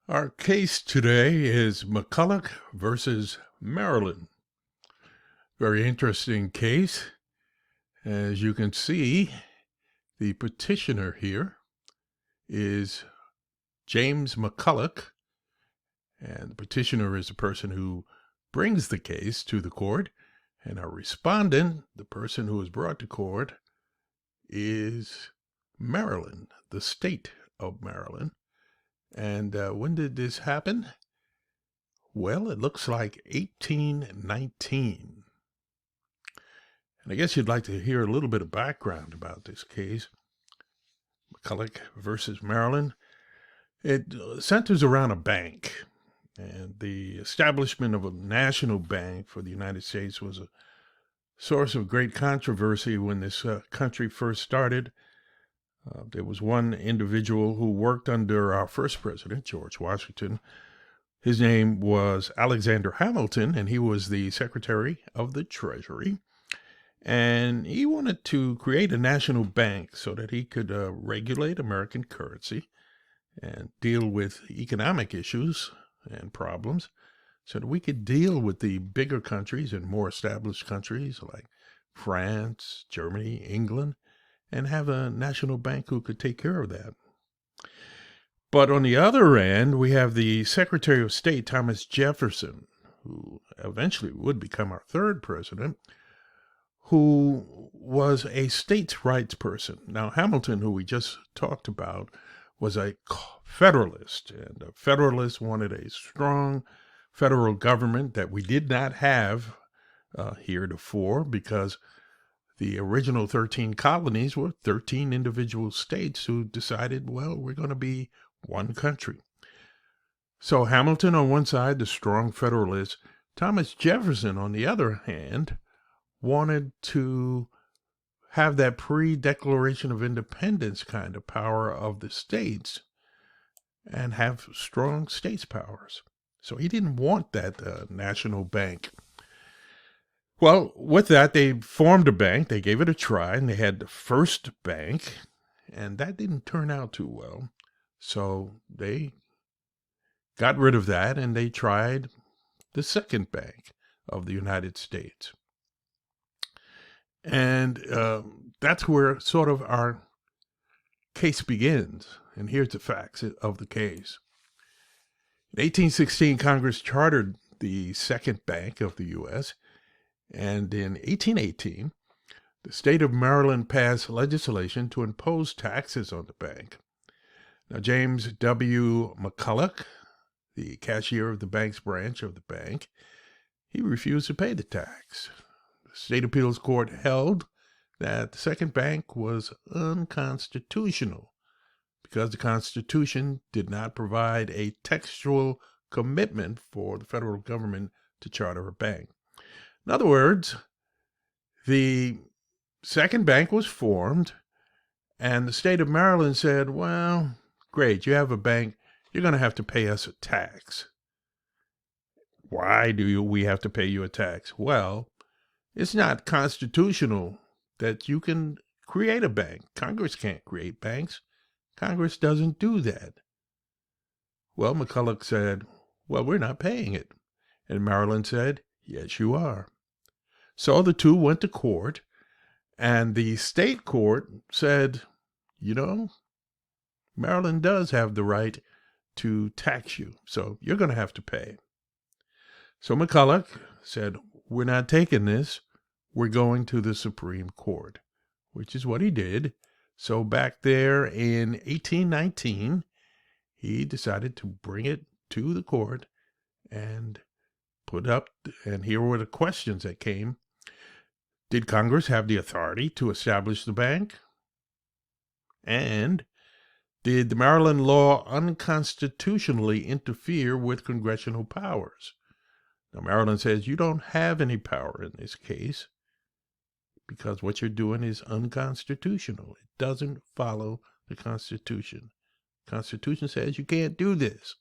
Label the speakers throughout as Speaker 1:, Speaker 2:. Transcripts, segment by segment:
Speaker 1: Our case today is McCollough versus Maryland. Very interesting case. As you can see, the petitioner here is James McCollough, and the petitioner is the person who brings the case to the court, and our respondent, the person who is brought to court, is Maryland, the state of Maryland. And when did this happen? Well, it looks like 1819. And I guess you'd like to hear a little bit of background about this case. McCollough versus Maryland. It centers around a bank. And the establishment of a national bank for the United States was a source of great controversy when this country first started. There was one individual who worked under our first president, George Washington. His name was Alexander Hamilton, and he was the Secretary of the Treasury. And he wanted to create a national bank so that he could regulate American currency and deal with economic issues and problems so that we could deal with the bigger countries and more established countries like France, Germany, England, and have a national bank who could take care of that. But on the other end, we have the Secretary of State, Thomas Jefferson, who eventually would become our third president, who was a states' rights person. Now, Hamilton, who we just talked about, was a Federalist, and a Federalist wanted a strong federal government that we did not have heretofore, because the original 13 colonies were 13 individual states who decided, well, we're going to be one country. So Hamilton on one side, the strong Federalist. Thomas Jefferson, on the other hand, wanted to have that pre-Declaration of Independence kind of power of the states and have strong states powers. So he didn't want that national bank. Well, with that, they formed a bank. They gave it a try, and they had the first bank, and that didn't turn out too well. So they got rid of that, and they tried the second bank of the United States. And that's where sort of our case begins. And here's the facts of the case. In 1816, Congress chartered the second bank of the U.S., and in 1818, the state of Maryland passed legislation to impose taxes on the bank. Now, James W. McCollough, the cashier of the bank's branch of the bank, he refused to pay the tax. The state appeals court held that the second bank was unconstitutional because the Constitution did not provide a textual commitment for the federal government to charter a bank. In other words, the second bank was formed, and the state of Maryland said, well, great, you have a bank, you're going to have to pay us a tax. Why do we have to pay you a tax? Well, it's not constitutional that you can create a bank. Congress can't create banks. Congress doesn't do that. Well, McCollough said, well, we're not paying it. And Maryland said, yes, you are. So the two went to court, and the state court said, Maryland does have the right to tax you, so you're going to have to pay. So McCollough said, we're not taking this. We're going to the Supreme Court, which is what he did. So back there in 1819, he decided to bring it to the court and put up, and here were the questions that came. Did Congress have the authority to establish the bank? And did the Maryland law unconstitutionally interfere with congressional powers? Now, Maryland says you don't have any power in this case because what you're doing is unconstitutional. It doesn't follow the Constitution. The Constitution says you can't do this.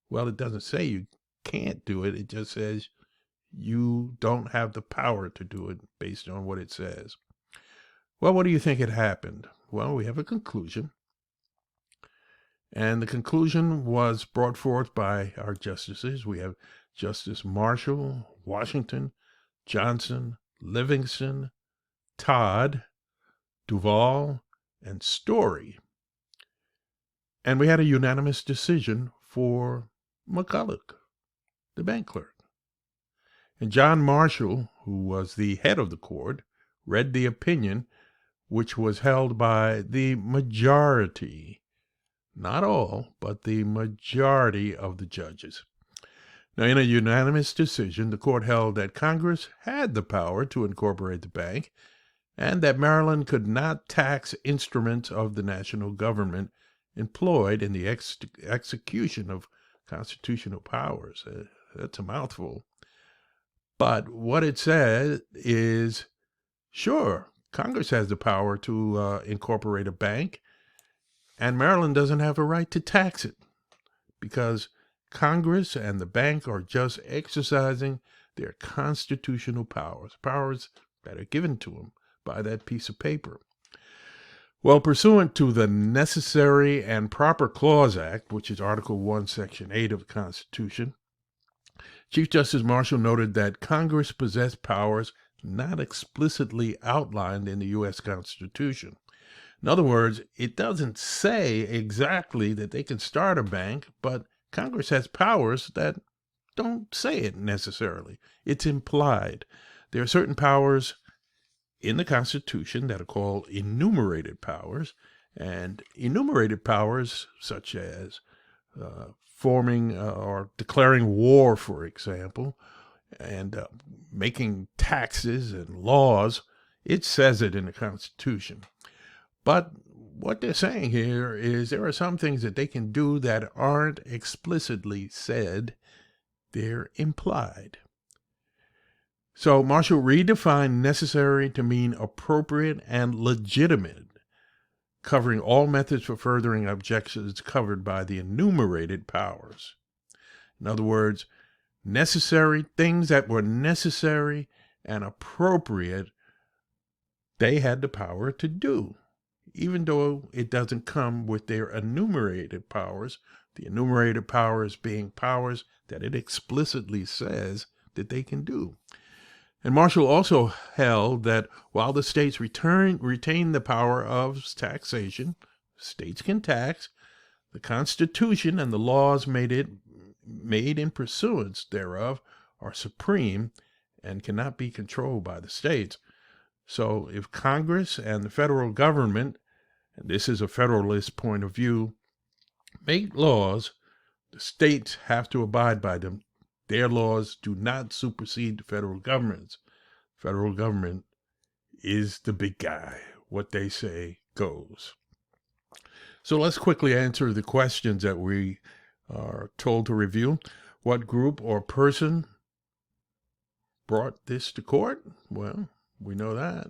Speaker 1: Well, it doesn't say you can't do it. It just says you don't have the power to do it based on what it says. Well, what do you think had happened? Well, we have a conclusion. And the conclusion was brought forth by our justices. We have Justice Marshall, Washington, Johnson, Livingston, Todd, Duvall, and Story. And we had a unanimous decision for McCollough, the bank clerk. And John Marshall, who was the head of the court, read the opinion, which was held by the majority, not all, but the majority of the judges. Now, in a unanimous decision, the court held that Congress had the power to incorporate the bank and that Maryland could not tax instruments of the national government employed in the execution of constitutional powers. That's a mouthful. But what it said is, sure, Congress has the power to incorporate a bank, and Maryland doesn't have a right to tax it because Congress and the bank are just exercising their constitutional powers that are given to them by that piece of paper. Well, pursuant to the Necessary and Proper Clause Act, which is Article 1, Section 8 of the Constitution, Chief Justice Marshall noted that Congress possessed powers not explicitly outlined in the U.S. Constitution. In other words, it doesn't say exactly that they can start a bank, but Congress has powers that don't say it necessarily. It's implied. There are certain powers in the Constitution that are called enumerated powers, and enumerated powers such as forming or declaring war, for example, and making taxes and laws, it says it in the Constitution. But what they're saying here is there are some things that they can do that aren't explicitly said, they're implied. So Marshall redefined necessary to mean appropriate and legitimate, covering all methods for furthering objections covered by the enumerated powers. In other words, necessary, things that were necessary and appropriate, they had the power to do, even though it doesn't come with their enumerated powers, the enumerated powers being powers that it explicitly says that they can do. And Marshall also held that while the states retain the power of taxation, states can tax, the Constitution and the laws made in pursuance thereof are supreme and cannot be controlled by the states. So if Congress and the federal government, and this is a federalist point of view, make laws, the states have to abide by them. Their laws do not supersede the federal government's. Federal government is the big guy. What they say goes. So let's quickly answer the questions that we are told to review. What group or person brought this to court? Well, we know that.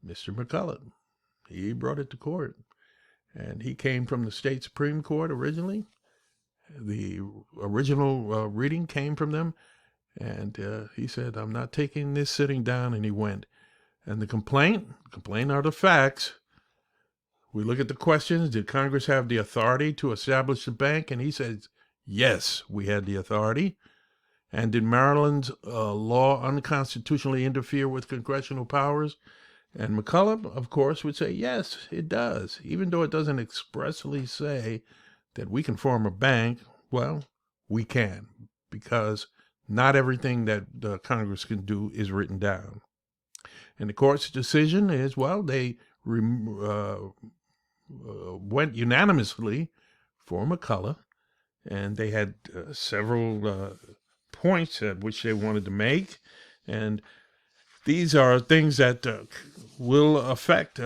Speaker 1: Mr. McCollough. He brought it to court. And he came from the state Supreme Court originally. The original reading came from them. And he said, I'm not taking this sitting down. And he went. And the complaint are the facts. We look at the questions. Did Congress have the authority to establish the bank? And he says, yes, we had the authority. And did Maryland's law unconstitutionally interfere with congressional powers? And McCollough, of course, would say, yes, it does. Even though it doesn't expressly say that we can form a bank, well, we can, because not everything that Congress can do is written down. And the court's decision is, well, they went unanimously for McCollough, and they had several points at which they wanted to make. And these are things that will affect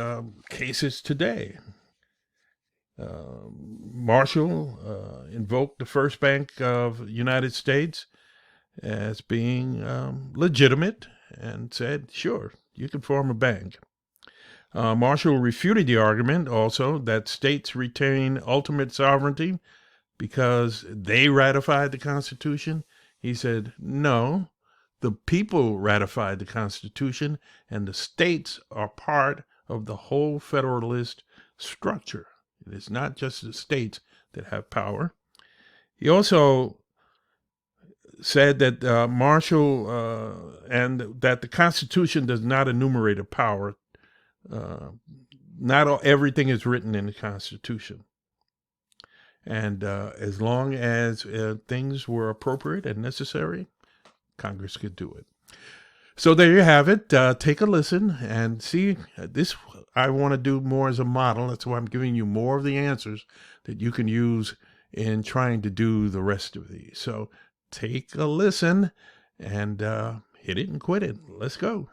Speaker 1: cases today. Marshall invoked the First Bank of the United States as being legitimate and said, sure, you can form a bank. Marshall refuted the argument also that states retain ultimate sovereignty because they ratified the Constitution. He said, no, the people ratified the Constitution and the states are part of the whole Federalist structure. It is not just the states that have power. He also said that and that the Constitution does not enumerate a power. Not everything is written in the Constitution. And as long as things were appropriate and necessary, Congress could do it. So there you have it. Take a listen and see. This I want to do more as a model. That's why I'm giving you more of the answers that you can use in trying to do the rest of these. So take a listen and hit it and quit it. Let's go.